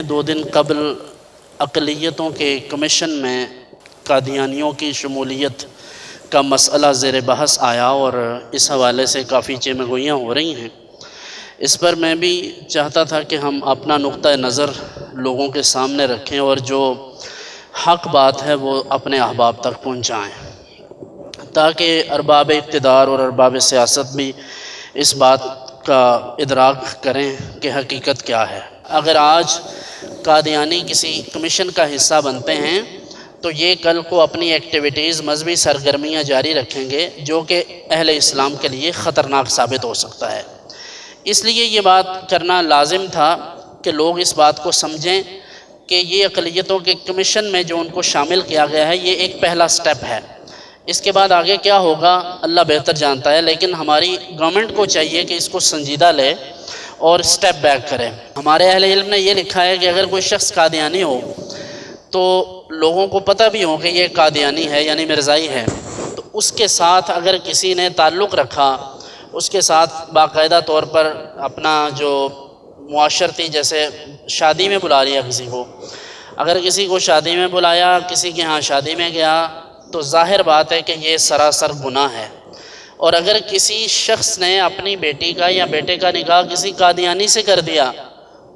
2 دن قبل اقلیتوں کے کمیشن میں قادیانیوں کی شمولیت کا مسئلہ زیر بحث آیا اور اس حوالے سے کافی چیمگوئیاں ہو رہی ہیں۔ اس پر میں بھی چاہتا تھا کہ ہم اپنا نقطہ نظر لوگوں کے سامنے رکھیں اور جو حق بات ہے وہ اپنے احباب تک پہنچائیں، تاکہ ارباب اقتدار اور ارباب سیاست بھی اس بات کا ادراک کریں کہ حقیقت کیا ہے۔ اگر آج قادیانی کسی کمیشن کا حصہ بنتے ہیں تو یہ کل کو اپنی ایکٹیویٹیز، مذہبی سرگرمیاں جاری رکھیں گے جو کہ اہل اسلام کے لیے خطرناک ثابت ہو سکتا ہے۔ اس لیے یہ بات کرنا لازم تھا کہ لوگ اس بات کو سمجھیں کہ یہ اقلیتوں کے کمیشن میں جو ان کو شامل کیا گیا ہے یہ ایک پہلا سٹیپ ہے۔ اس کے بعد آگے کیا ہوگا اللہ بہتر جانتا ہے، لیکن ہماری گورنمنٹ کو چاہیے کہ اس کو سنجیدہ لے اور سٹیپ بیک کرے۔ ہمارے اہل علم نے یہ لکھا ہے کہ اگر کوئی شخص قادیانی ہو تو لوگوں کو پتہ بھی ہو کہ یہ قادیانی ہے یعنی مرزائی ہے، تو اس کے ساتھ اگر کسی نے تعلق رکھا، اس کے ساتھ باقاعدہ طور پر اپنا جو معاشرتی، جیسے شادی میں بلا لیا کسی کو، اگر کسی کو شادی میں بلایا، کسی کے ہاں شادی میں گیا، تو ظاہر بات ہے کہ یہ سراسر گناہ ہے۔ اور اگر کسی شخص نے اپنی بیٹی کا یا بیٹے کا نکاح کسی قادیانی سے کر دیا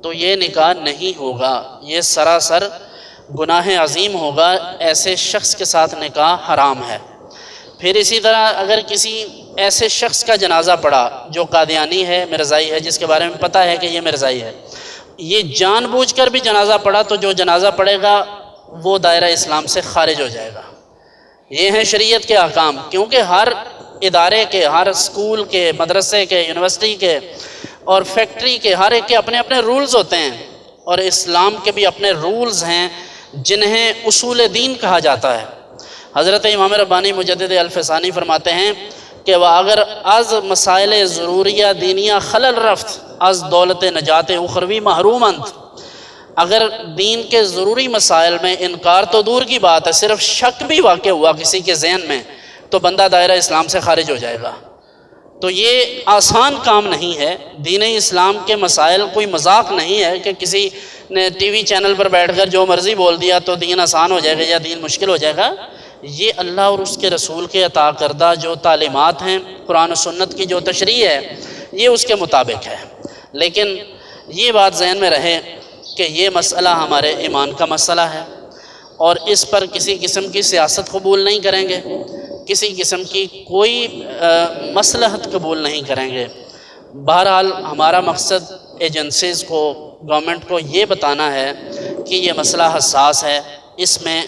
تو یہ نکاح نہیں ہوگا، یہ سراسر گناہ عظیم ہوگا، ایسے شخص کے ساتھ نکاح حرام ہے۔ پھر اسی طرح اگر کسی ایسے شخص کا جنازہ پڑا جو قادیانی ہے، مرزائی ہے، جس کے بارے میں پتہ ہے کہ یہ مرزائی ہے، یہ جان بوجھ کر بھی جنازہ پڑا تو جو جنازہ پڑے گا وہ دائرہ اسلام سے خارج ہو جائے گا۔ یہ ہیں شریعت کے احکام، کیونکہ ہر ادارے کے، ہر اسکول کے، مدرسے کے، یونیورسٹی کے اور فیکٹری کے، ہر ایک کے اپنے اپنے رولز ہوتے ہیں، اور اسلام کے بھی اپنے رولز ہیں جنہیں اصول دین کہا جاتا ہے۔ حضرت امام ربانی مجدد الفسانی فرماتے ہیں کہ وہ اگر از مسائل ضروریہ دینیہ خلل رفت از دولت نجات اخروی محروم انت، اگر دین کے ضروری مسائل میں انکار تو دور کی بات ہے، صرف شک بھی واقع ہوا کسی کے ذہن میں تو بندہ دائرہ اسلام سے خارج ہو جائے گا۔ تو یہ آسان کام نہیں ہے، دین اسلام کے مسائل کوئی مذاق نہیں ہے کہ کسی نے ٹی وی چینل پر بیٹھ کر جو مرضی بول دیا تو دین آسان ہو جائے گا یا دین مشکل ہو جائے گا۔ یہ اللہ اور اس کے رسول کے عطا کردہ جو تعلیمات ہیں، قرآن و سنت کی جو تشریح ہے، یہ اس کے مطابق ہے۔ لیکن یہ بات ذہن میں رہے کہ یہ مسئلہ ہمارے ایمان کا مسئلہ ہے اور اس پر کسی قسم کی سیاست قبول نہیں کریں گے، کسی قسم کی کوئی مصلحت قبول نہیں کریں گے۔ بہرحال ہمارا مقصد ایجنسیز کو، گورنمنٹ کو یہ بتانا ہے کہ یہ مسئلہ حساس ہے، اس میں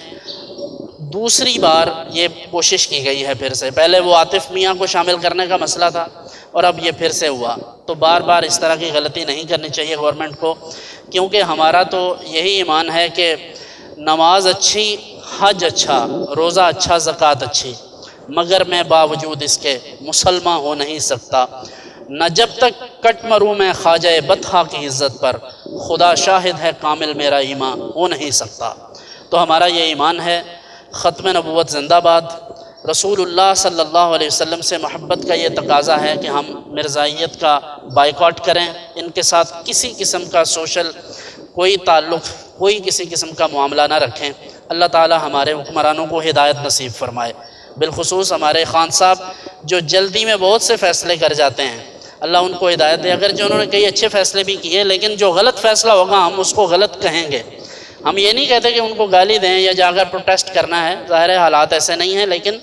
دوسری بار یہ کوشش کی گئی ہے پھر سے، پہلے وہ عاطف میاں کو شامل کرنے کا مسئلہ تھا اور اب یہ پھر سے ہوا، تو بار بار اس طرح کی غلطی نہیں کرنی چاہیے گورنمنٹ کو، کیونکہ ہمارا تو یہی ایمان ہے کہ نماز اچھی، حج اچھا، روزہ اچھا، زکوٰۃ اچھی، مگر میں باوجود اس کے مسلمان ہو نہیں سکتا، نہ جب تک کٹ مروں میں خواجہ بطحا کی عزت پر، خدا شاہد ہے کامل میرا ایمان ہو نہیں سکتا۔ تو ہمارا یہ ایمان ہے۔ ختم نبوت زندہ باد۔ رسول اللہ صلی اللہ علیہ وسلم سے محبت کا یہ تقاضا ہے کہ ہم مرزائیت کا بائیکاٹ کریں، ان کے ساتھ کسی قسم کا سوشل کوئی تعلق، کوئی کسی قسم کا معاملہ نہ رکھیں۔ اللہ تعالی ہمارے حکمرانوں کو ہدایت نصیب فرمائے، بالخصوص ہمارے خان صاحب جو جلدی میں بہت سے فیصلے کر جاتے ہیں، اللہ ان کو ہدایت دے۔ اگرچہ انہوں نے کئی اچھے فیصلے بھی کیے، لیکن جو غلط فیصلہ ہوگا ہم اس کو غلط کہیں گے۔ ہم یہ نہیں کہتے کہ ان کو گالی دیں یا جا کر پروٹیسٹ کرنا ہے، ظاہر حالات ایسے نہیں ہیں، لیکن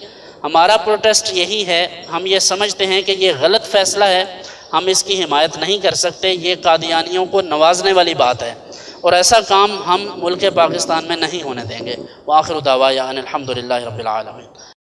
ہمارا پروٹیسٹ یہی ہے، ہم یہ سمجھتے ہیں کہ یہ غلط فیصلہ ہے، ہم اس کی حمایت نہیں کر سکتے، یہ قادیانیوں کو نوازنے والی بات ہے اور ایسا کام ہم ملک پاکستان میں نہیں ہونے دیں گے۔ وآخر دعوانا ان الحمد للہ رب العالمین۔